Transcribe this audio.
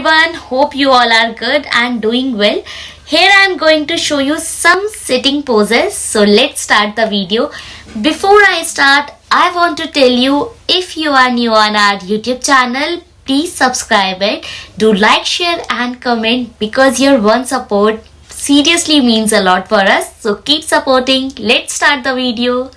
everyone, hope you all are good and doing well. Here I am going to show you some sitting poses. So let's start the video. Before I start, I want to tell you, if you are new on our YouTube channel, please subscribe it. Do like, share and comment because your one support seriously means a lot for us. So keep supporting. Let's start the video.